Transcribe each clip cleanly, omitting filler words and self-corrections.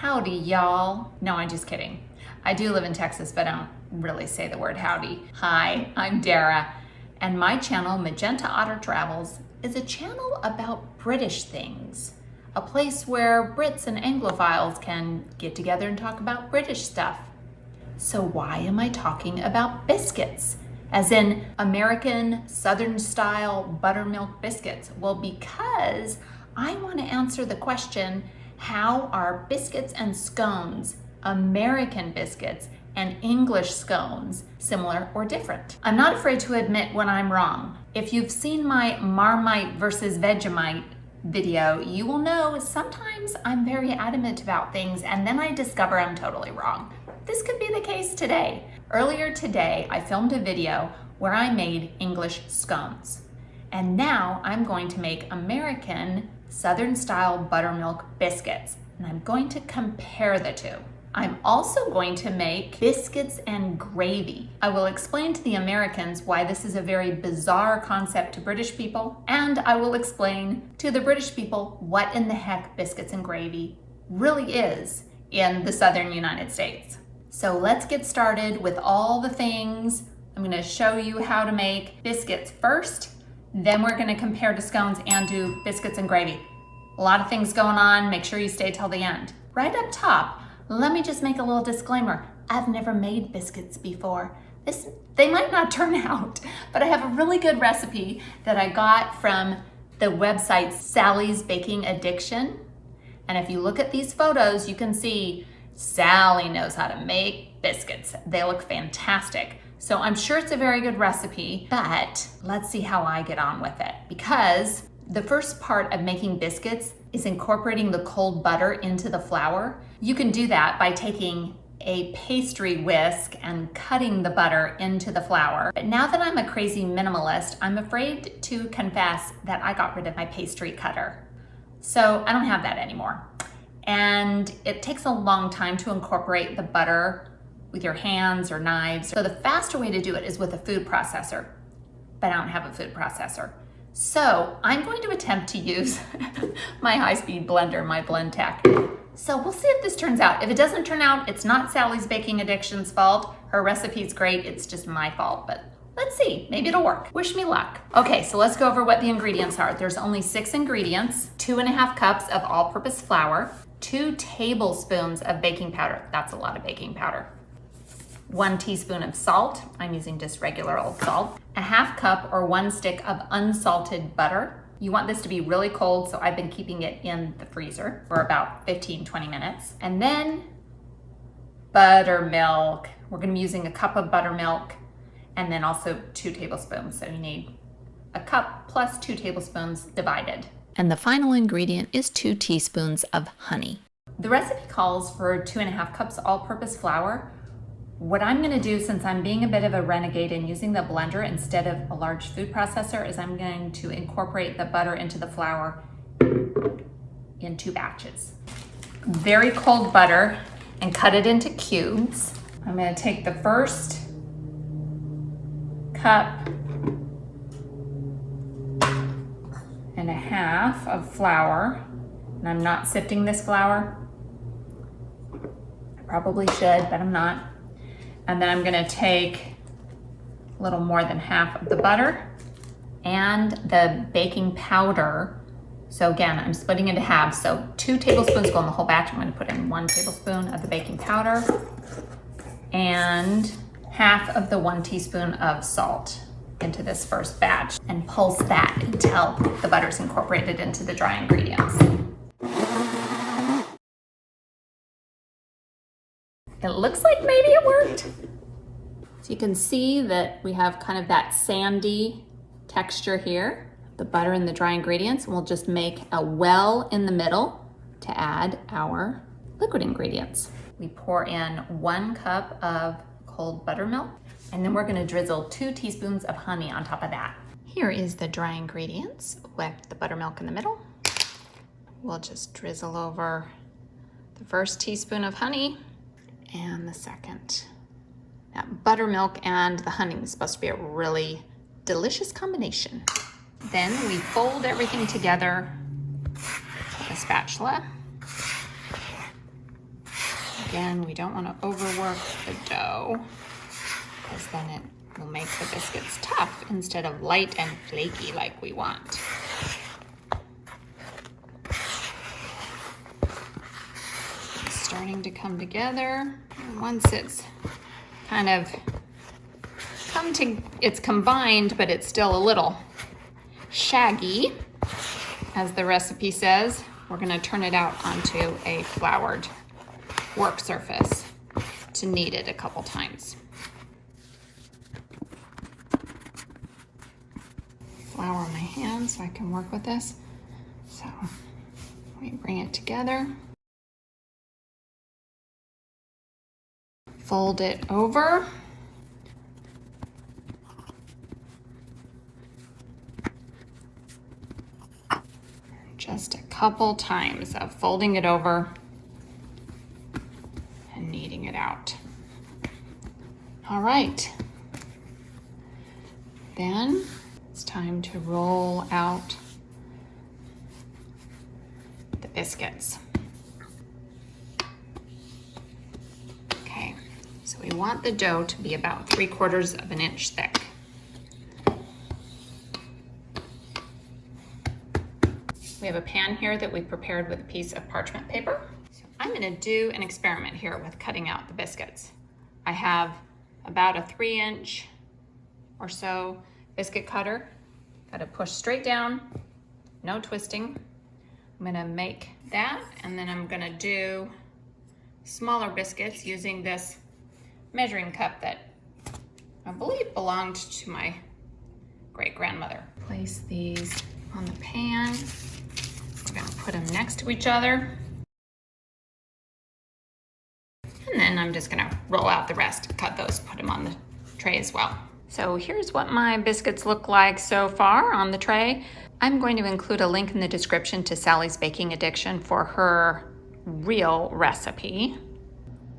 Howdy, y'all. No, I'm just kidding. I do live in Texas, but I don't really say the word howdy. Hi, I'm Dara, and my channel, Magenta Otter Travels, is a channel about British things. A place where Brits and Anglophiles can get together and talk about British stuff. So why am I talking about biscuits? As in American Southern-style buttermilk biscuits? Well, because I want to answer the question, how are biscuits and scones, American biscuits, and English scones similar or different? I'm not afraid to admit when I'm wrong. If you've seen my Marmite versus Vegemite video, you will know sometimes I'm very adamant about things and then I discover I'm totally wrong. This could be the case today. Earlier today, I filmed a video where I made English scones. And now I'm going to make American Southern-style buttermilk biscuits. And I'm going to compare the two. I'm also going to make biscuits and gravy. I will explain to the Americans why this is a very bizarre concept to British people, and I will explain to the British people what in the heck biscuits and gravy really is in the Southern United States. So let's get started with all the things. I'm going to show you how to make biscuits first, then we're going to compare to scones and do biscuits and gravy. A lot of things going on. Make sure you stay till the end. Right up top, let me just make a little disclaimer. I've never made biscuits before. They might not turn out, but I have a really good recipe that I got from the website Sally's Baking Addiction. And if you look at these photos, you can see Sally knows how to make biscuits. They look fantastic. So I'm sure it's a very good recipe, but let's see how I get on with it. Because the first part of making biscuits is incorporating the cold butter into the flour. You can do that by taking a pastry whisk and cutting the butter into the flour. But now that I'm a crazy minimalist, I'm afraid to confess that I got rid of my pastry cutter. So I don't have that anymore. And it takes a long time to incorporate the butter with your hands or knives. So the faster way to do it is with a food processor, but I don't have a food processor. So I'm going to attempt to use my high-speed blender, my BlendTech. So we'll see if this turns out. If it doesn't turn out, it's not Sally's Baking Addiction's fault. Her recipe's great, it's just my fault, but let's see, maybe it'll work. Wish me luck. Okay, so let's go over what the ingredients are. There's only 6 ingredients, 2.5 cups of all-purpose flour, 2 tablespoons of baking powder. That's a lot of baking powder. 1 teaspoon of salt. I'm using just regular old salt. A 1/2 cup or 1 stick of unsalted butter. You want this to be really cold, so I've been keeping it in the freezer for about 15-20 minutes. And then buttermilk. We're gonna be using a cup of buttermilk and then also 2 tablespoons. So you need a cup plus 2 tablespoons divided. And the final ingredient is 2 teaspoons of honey. The recipe calls for 2.5 cups all-purpose flour. What I'm gonna do, since I'm being a bit of a renegade and using the blender instead of a large food processor, is I'm going to incorporate the butter into the flour in 2 batches. Very cold butter and cut it into cubes. I'm gonna take the first cup and a half of flour, and I'm not sifting this flour. I probably should, but I'm not. And then I'm gonna take a little more than half of the butter and the baking powder. So again, I'm splitting into halves. So 2 tablespoons go in the whole batch. I'm gonna put in 1 tablespoon of the baking powder and half of the 1 teaspoon of salt into this first batch and pulse that until the butter's incorporated into the dry ingredients. It looks like maybe it worked. So you can see that we have kind of that sandy texture here, the butter and the dry ingredients. And we'll just make a well in the middle to add our liquid ingredients. We pour in 1 cup of cold buttermilk, and then we're gonna drizzle 2 teaspoons of honey on top of that. Here is the dry ingredients with the buttermilk in the middle. We'll just drizzle over the first teaspoon of honey and the second. That buttermilk and the honey is supposed to be a really delicious combination. Then we fold everything together with a spatula Again, we don't want to overwork the dough because then it will make the biscuits tough instead of light and flaky like we want. It's starting to come together. And once it's kind of it's combined, but it's still a little shaggy, as the recipe says, we're going to turn it out onto a floured work surface to knead it a couple times. Flour my hand so I can work with this. So we bring it together, fold it over, just a couple times of folding it over and kneading it out. All right. Then it's time to roll out the biscuits. Okay, so we want the dough to be about 3/4 of an inch thick. We have a pan here that we prepared with a piece of parchment paper. So I'm gonna do an experiment here with cutting out the biscuits. I have about a 3-inch or so biscuit cutter. Gotta push straight down, no twisting. I'm gonna make that, and then I'm gonna do smaller biscuits using this measuring cup that I believe belonged to my great-grandmother. Place these on the pan. We're gonna put them next to each other. And then I'm just gonna roll out the rest, cut those, put them on the tray as well. So here's what my biscuits look like so far on the tray. I'm going to include a link in the description to Sally's Baking Addiction for her real recipe.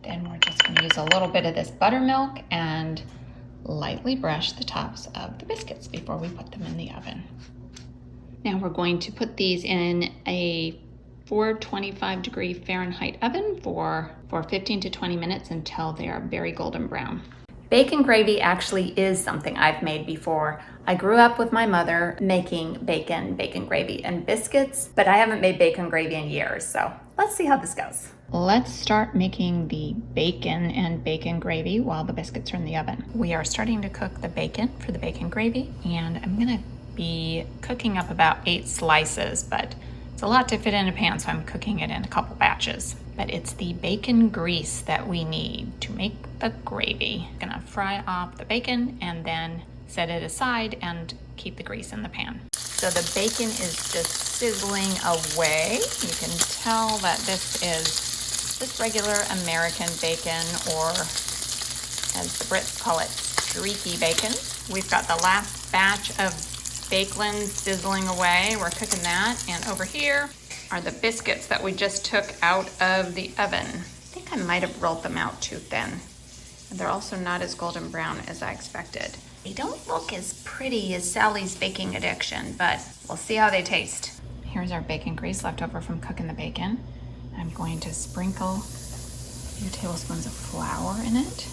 Then we're just gonna use a little bit of this buttermilk and lightly brush the tops of the biscuits before we put them in the oven. Now we're going to put these in a 425-degree Fahrenheit oven for 15 to 20 minutes until they are very golden brown. Bacon gravy actually is something I've made before. I grew up with my mother making bacon gravy, and biscuits, but I haven't made bacon gravy in years, so let's see how this goes. Let's start making the bacon and bacon gravy while the biscuits are in the oven. We are starting to cook the bacon for the bacon gravy, and I'm gonna be cooking up about 8 slices, but it's a lot to fit in a pan, so I'm cooking it in a couple batches. But it's the bacon grease that we need to make the gravy. I'm gonna fry off the bacon and then set it aside and keep the grease in the pan. So the bacon is just sizzling away. You can tell that this is just regular American bacon, or as the Brits call it, streaky bacon. We've got the last batch of bacon sizzling away. We're cooking that. And over here are the biscuits that we just took out of the oven. I think I might have rolled them out too thin. And they're also not as golden brown as I expected. They don't look as pretty as Sally's Baking Addiction, but we'll see how they taste. Here's our bacon grease left over from cooking the bacon. I'm going to sprinkle a few tablespoons of flour in it.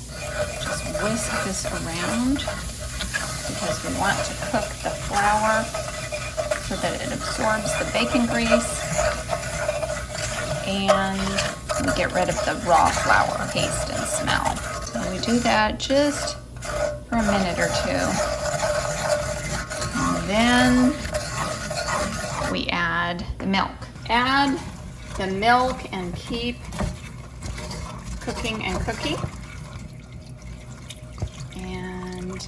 Just whisk this around because we want to cook the flour so that it absorbs the bacon grease and we get rid of the raw flour taste and smell. So we do that just for a minute or two. And then we add the milk. Add the milk and keep cooking and cooking. And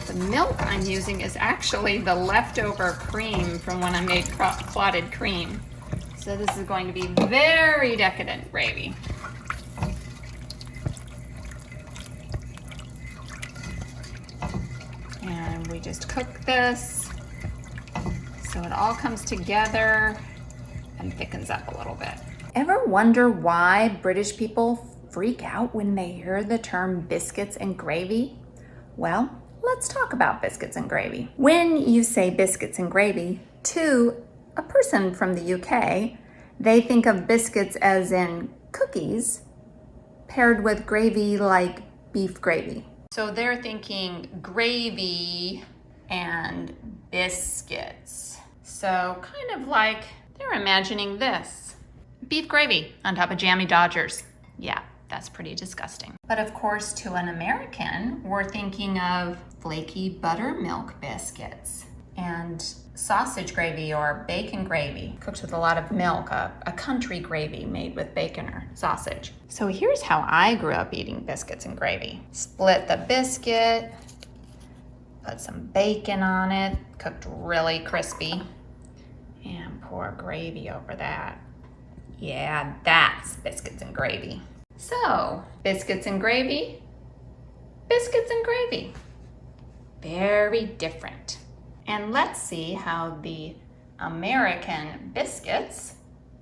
the milk I'm using is actually the leftover cream from when I made clotted cream. So this is going to be very decadent gravy. And we just cook this so it all comes together and thickens up a little bit. Ever wonder why British people freak out when they hear the term biscuits and gravy? Well, let's talk about biscuits and gravy. When you say biscuits and gravy to a person from the UK, they think of biscuits as in cookies paired with gravy like beef gravy. So they're thinking gravy and biscuits. So kind of like they're imagining this. Beef gravy on top of jammy Dodgers. Yeah, that's pretty disgusting. But of course, to an American, we're thinking of flaky buttermilk biscuits and sausage gravy or bacon gravy, cooked with a lot of milk, a country gravy made with bacon or sausage. So here's how I grew up eating biscuits and gravy. Split the biscuit, put some bacon on it, cooked really crispy, and pour gravy over that. Yeah, that's biscuits and gravy. So, biscuits and gravy, biscuits and gravy. Very different. And let's see how the American biscuits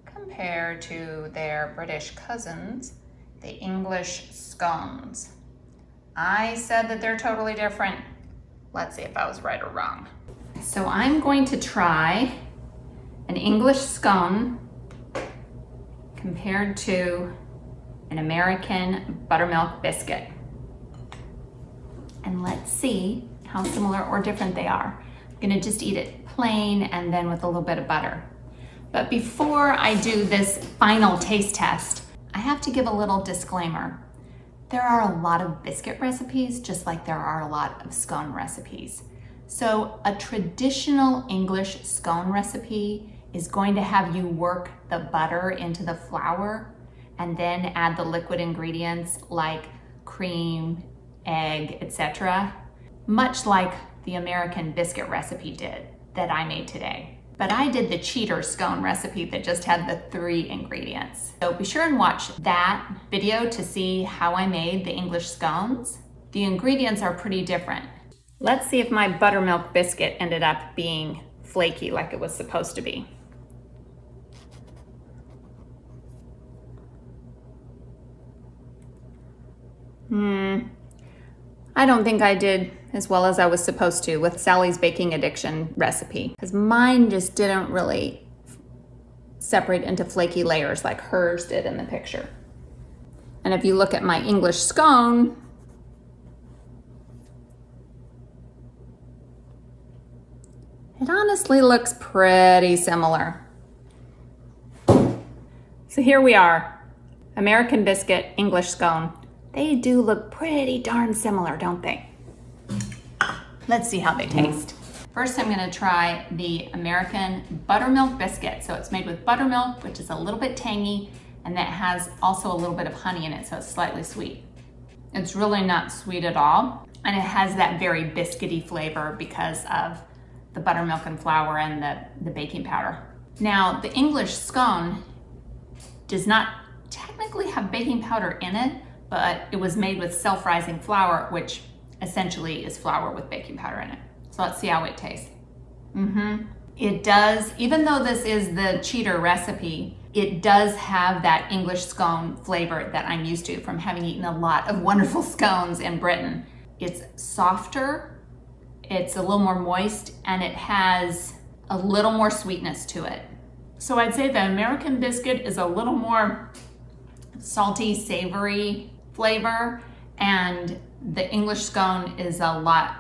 compare to their British cousins, the English scones. I said that they're totally different. Let's see if I was right or wrong. So I'm going to try an English scone compared to an American buttermilk biscuit. And let's see how similar or different they are. I'm gonna just eat it plain and then with a little bit of butter. But before I do this final taste test, I have to give a little disclaimer. There are a lot of biscuit recipes, just like there are a lot of scone recipes. So a traditional English scone recipe is going to have you work the butter into the flour and then add the liquid ingredients like cream, egg, etc., much like the American biscuit recipe did that I made today. But I did the cheater scone recipe that just had the 3 ingredients. So be sure and watch that video to see how I made the English scones. The ingredients are pretty different. Let's see if my buttermilk biscuit ended up being flaky like it was supposed to be. I don't think I did as well as I was supposed to with Sally's baking addiction recipe, because mine just didn't really separate into flaky layers like hers did in the picture. And if you look at my English scone, it honestly looks pretty similar. So here we are, American biscuit, English scone. They do look pretty darn similar, don't they? Let's see how they taste. First, I'm gonna try the American buttermilk biscuit. So it's made with buttermilk, which is a little bit tangy, and that has also a little bit of honey in it, so it's slightly sweet. It's really not sweet at all, and it has that very biscuity flavor because of the buttermilk and flour and the baking powder. Now, the English scone does not technically have baking powder in it, but it was made with self-rising flour, which essentially is flour with baking powder in it. So let's see how it tastes. It does, even though this is the cheater recipe, it does have that English scone flavor that I'm used to from having eaten a lot of wonderful scones in Britain. It's softer, it's a little more moist, and it has a little more sweetness to it. So I'd say the American biscuit is a little more salty, savory flavor, and the English scone is a lot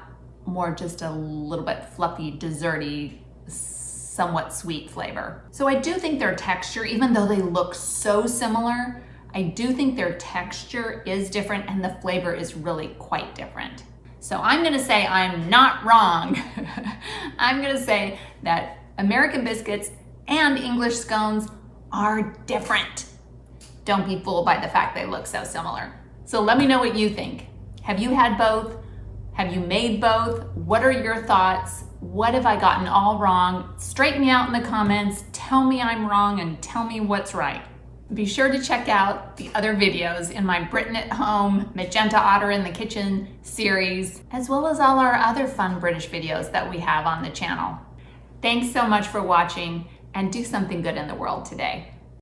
more just a little bit fluffy, desserty, somewhat sweet flavor. So I do think their texture, even though they look so similar, I do think their texture is different and the flavor is really quite different. So I'm gonna say I'm not wrong. I'm gonna say that American biscuits and English scones are different. Don't be fooled by the fact they look so similar. So let me know what you think. Have you had both? Have you made both? What are your thoughts? What have I gotten all wrong? Straighten me out in the comments. Tell me I'm wrong and tell me what's right. Be sure to check out the other videos in my Britain at Home, Magenta, Otter in the Kitchen series, as well as all our other fun British videos that we have on the channel. Thanks so much for watching, and do something good in the world today.